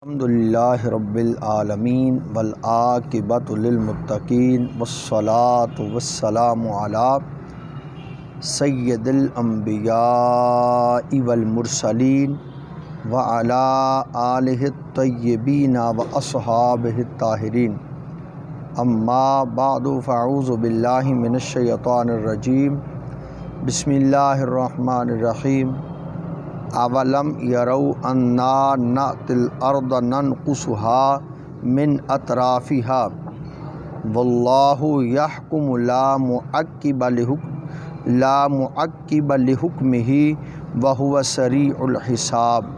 الحمدللہ رب العالمین والعاقبۃ للمتقین والصلاۃ والسلام علی سید الانبیاء والمرسلین وعلی آلہ الطیبین واصحابہ الطاہرین اما بعد فاعوذ باللہ من الشیطان الرجیم بسم اللہ الرحمن الرحیم اولم یروا انا نأتی الارض ننقصها من اطرافها واللہ یحکم لا معقب لحکمہ وہو سریع الحساب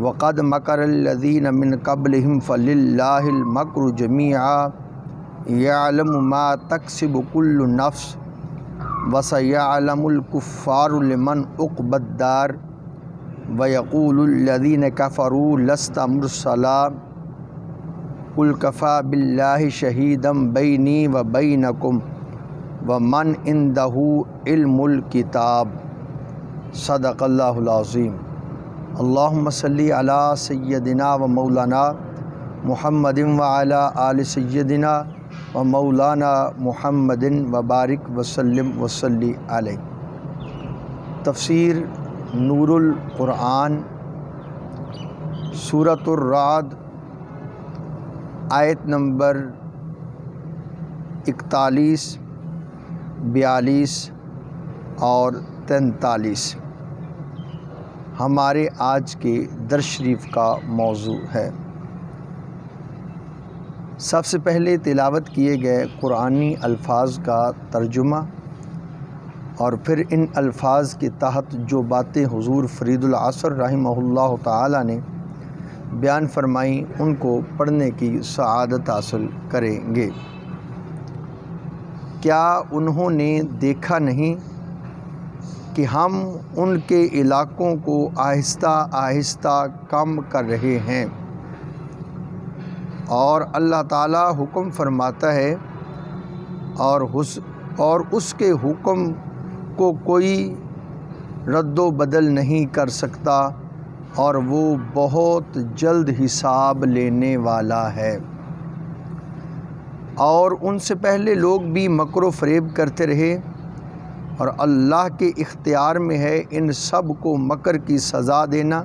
وقد مکر الذین من قبلہم فللہ المکر جمیعا یعلم ما تکسب کل نفس وَسَيَعْلَمُ الْكُفَّارُ لِمَنْ عُقْبَى الدَّارِ وَيَقُولُ الَّذِينَ كَفَرُوا لَسْتَ مُرْسَلًا قُلْ كَفَى بِاللَّهِ شَهِيدًا بَيْنِي وَبَيْنَكُمْ وَمَنْ عِنْدَهُ عِلْمُ الْكِتَابِ صدق اللہ العظیم۔ اللہم صلی علی سیدنا و مولانا محمد وعلی آل سیدنا و مولانا محمد وبارک وسلم وصلی علیہ۔ تفسیر نور القرآن سورۃ الرعد آیت نمبر 41، 42 اور 43 ہمارے آج کے درس شریف کا موضوع ہے۔ سب سے پہلے تلاوت کیے گئے قرآنی الفاظ کا ترجمہ اور پھر ان الفاظ کے تحت جو باتیں حضور فرید العصر رحمہ اللہ تعالی نے بیان فرمائیں ان کو پڑھنے کی سعادت حاصل کریں گے۔ کیا انہوں نے دیکھا نہیں کہ ہم ان کے علاقوں کو آہستہ آہستہ کم کر رہے ہیں، اور اللہ تعالیٰ حکم فرماتا ہے اور اس کے حکم کو کوئی رد و بدل نہیں کر سکتا، اور وہ بہت جلد حساب لینے والا ہے۔ اور ان سے پہلے لوگ بھی مکر و فریب کرتے رہے، اور اللہ کے اختیار میں ہے ان سب کو مکر کی سزا دینا،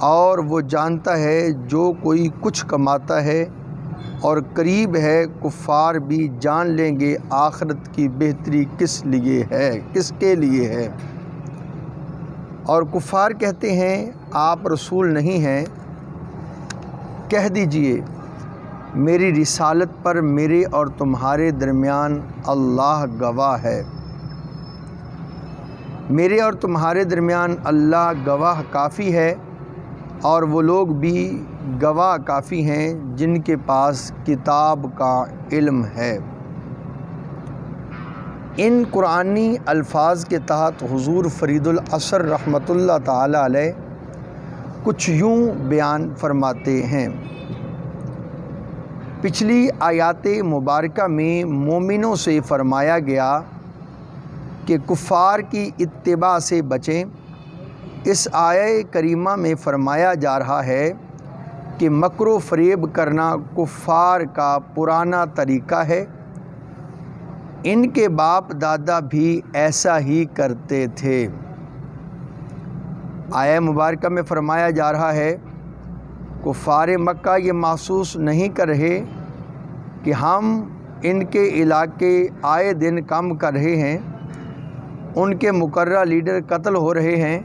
اور وہ جانتا ہے جو کوئی کچھ کماتا ہے، اور قریب ہے کفار بھی جان لیں گے آخرت کی بہتری کس کے لیے ہے۔ اور کفار کہتے ہیں آپ رسول نہیں ہیں، کہہ دیجئے میری رسالت پر میرے اور تمہارے درمیان اللہ گواہ ہے، میرے اور تمہارے درمیان اللہ گواہ کافی ہے، اور وہ لوگ بھی گواہ کافی ہیں جن کے پاس کتاب کا علم ہے۔ ان قرآنی الفاظ کے تحت حضور فرید العصر رحمۃ اللہ تعالی علیہ کچھ یوں بیان فرماتے ہیں۔ پچھلی آیات مبارکہ میں مومنوں سے فرمایا گیا کہ کفار کی اتباع سے بچیں۔ اس آیہ کریمہ میں فرمایا جا رہا ہے کہ مکر و فریب کرنا کفار کا پرانا طریقہ ہے، ان کے باپ دادا بھی ایسا ہی کرتے تھے۔ آیہ مبارکہ میں فرمایا جا رہا ہے کفار مکہ یہ محسوس نہیں کر رہے کہ ہم ان کے علاقے آئے دن کم کر رہے ہیں، ان کے مقررہ لیڈر قتل ہو رہے ہیں،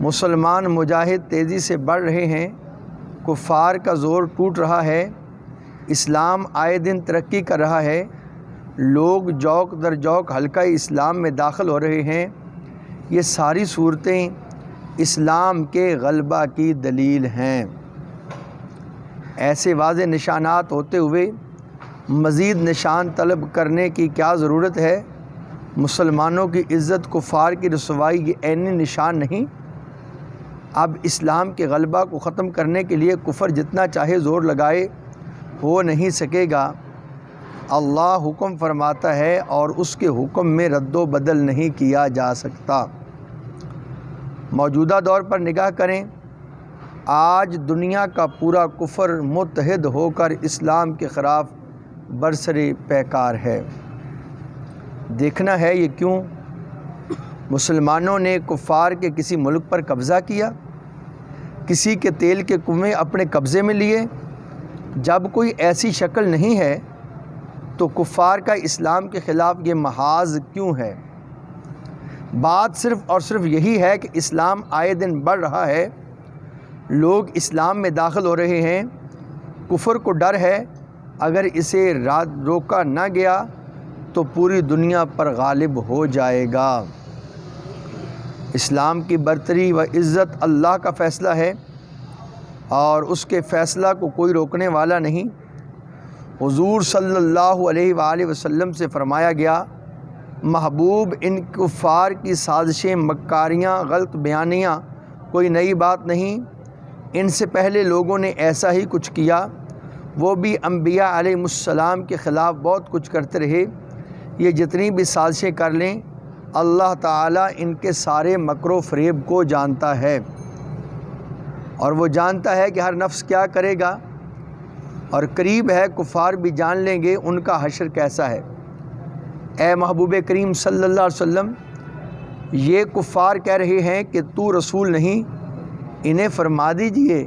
مسلمان مجاہد تیزی سے بڑھ رہے ہیں، کفار کا زور ٹوٹ رہا ہے، اسلام آئے دن ترقی کر رہا ہے، لوگ جوک در جوک حلقہ اسلام میں داخل ہو رہے ہیں۔ یہ ساری صورتیں اسلام کے غلبہ کی دلیل ہیں۔ ایسے واضح نشانات ہوتے ہوئے مزید نشان طلب کرنے کی کیا ضرورت ہے؟ مسلمانوں کی عزت کفار کی رسوائی یہ عینی نشان نہیں؟ اب اسلام کے غلبہ کو ختم کرنے کے لیے کفر جتنا چاہے زور لگائے ہو نہیں سکے گا۔ اللہ حکم فرماتا ہے اور اس کے حکم میں رد و بدل نہیں کیا جا سکتا۔ موجودہ دور پر نگاہ کریں آج دنیا کا پورا کفر متحد ہو کر اسلام کے خلاف برسر پیکار ہے۔ دیکھنا ہے یہ کیوں مسلمانوں نے کفار کے کسی ملک پر قبضہ کیا، کسی کے تیل کے کنویں اپنے قبضے میں لیے۔ جب کوئی ایسی شکل نہیں ہے تو کفار کا اسلام کے خلاف یہ محاذ کیوں ہے؟ بات صرف اور صرف یہی ہے کہ اسلام آئے دن بڑھ رہا ہے، لوگ اسلام میں داخل ہو رہے ہیں، کفر کو ڈر ہے اگر اسے روکا نہ گیا تو پوری دنیا پر غالب ہو جائے گا۔ اسلام کی برتری و عزت اللہ کا فیصلہ ہے اور اس کے فیصلہ کو کوئی روکنے والا نہیں۔ حضور صلی اللہ علیہ وآلہ وسلم سے فرمایا گیا، محبوب ان کفار کی سازشیں، مکاریاں، غلط بیانیاں کوئی نئی بات نہیں، ان سے پہلے لوگوں نے ایسا ہی کچھ کیا، وہ بھی انبیاء علیہ السلام کے خلاف بہت کچھ کرتے رہے۔ یہ جتنی بھی سازشیں کر لیں اللہ تعالیٰ ان کے سارے مکر و فریب کو جانتا ہے، اور وہ جانتا ہے کہ ہر نفس کیا کرے گا، اور قریب ہے کفار بھی جان لیں گے ان کا حشر کیسا ہے۔ اے محبوب کریم صلی اللہ علیہ وسلم، یہ کفار کہہ رہے ہیں کہ تو رسول نہیں، انہیں فرما دیجئے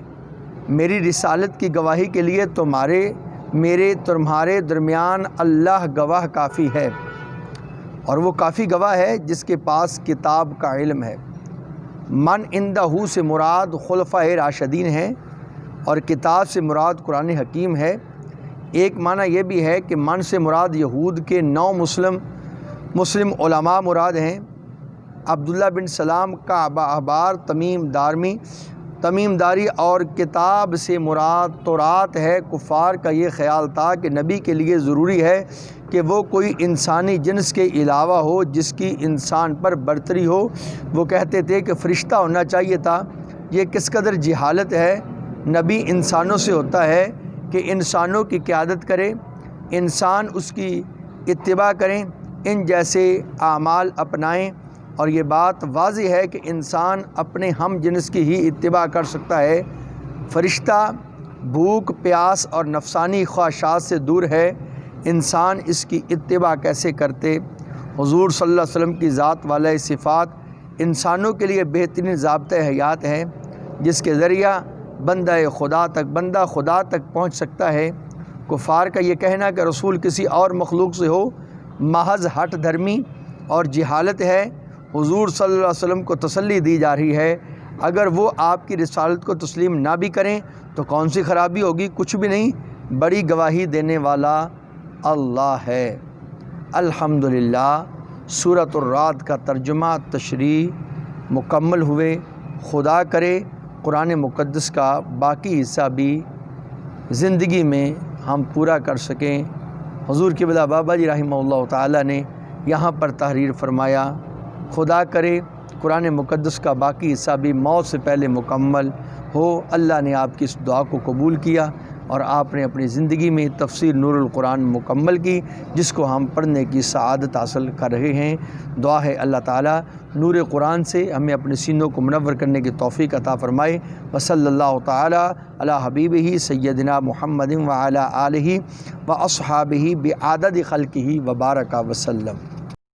میری رسالت کی گواہی کے لیے تمہارے درمیان اللہ گواہ کافی ہے، اور وہ کافی گواہ ہے جس کے پاس کتاب کا علم ہے۔ من عندہ سے مراد خلفائے راشدین ہیں اور کتاب سے مراد قرآن حکیم ہے۔ ایک معنی یہ بھی ہے کہ من سے مراد یہود کے 9 مسلم علماء مراد ہیں، عبداللہ بن سلام کا احبار تمیم داری، اور کتاب سے مراد تورات ہے۔ کفار کا یہ خیال تھا کہ نبی کے لیے ضروری ہے کہ وہ کوئی انسانی جنس کے علاوہ ہو جس کی انسان پر برتری ہو۔ وہ کہتے تھے کہ فرشتہ ہونا چاہیے تھا۔ یہ کس قدر جہالت ہے، نبی انسانوں سے ہوتا ہے کہ انسانوں کی قیادت کرے، انسان اس کی اتباع کریں، ان جیسے اعمال اپنائیں، اور یہ بات واضح ہے کہ انسان اپنے ہم جنس کی ہی اتباع کر سکتا ہے۔ فرشتہ بھوک، پیاس اور نفسانی خواہشات سے دور ہے، انسان اس کی اتباع کیسے کرتے؟ حضور صلی اللہ علیہ وسلم کی ذات والے صفات انسانوں کے لیے بہترین ضابطۂ حیات ہیں، جس کے ذریعہ بندہ خدا تک پہنچ سکتا ہے۔ کفار کا یہ کہنا کہ رسول کسی اور مخلوق سے ہو محض ہٹ دھرمی اور جہالت ہے۔ حضور صلی اللہ علیہ وسلم کو تسلی دی جا رہی ہے، اگر وہ آپ کی رسالت کو تسلیم نہ بھی کریں تو کون سی خرابی ہوگی؟ کچھ بھی نہیں، بڑی گواہی دینے والا اللہ ہے۔ الحمدللہ، سورۃ الرعد کا ترجمہ تشریح مکمل ہوئے۔ خدا کرے قرآن مقدس کا باقی حصہ بھی زندگی میں ہم پورا کر سکیں۔ حضور قبلہ بابا جی رحمہ اللہ تعالیٰ نے یہاں پر تحریر فرمایا، خدا کرے قرآن مقدس کا باقی حصہ بھی موت سے پہلے مکمل ہو۔ اللہ نے آپ کی اس دعا کو قبول کیا اور آپ نے اپنی زندگی میں تفسیر نور القرآن مکمل کی، جس کو ہم پڑھنے کی سعادت حاصل کر رہے ہیں۔ دعا ہے اللہ تعالیٰ نور قرآن سے ہمیں اپنے سینوں کو منور کرنے کی توفیق عطا فرمائے۔ وصلی اللہ تعالیٰ علی حبیبہ سیدنا محمد وعلی آلہ واصحابہ بعدد خلقہ وبارک وسلم۔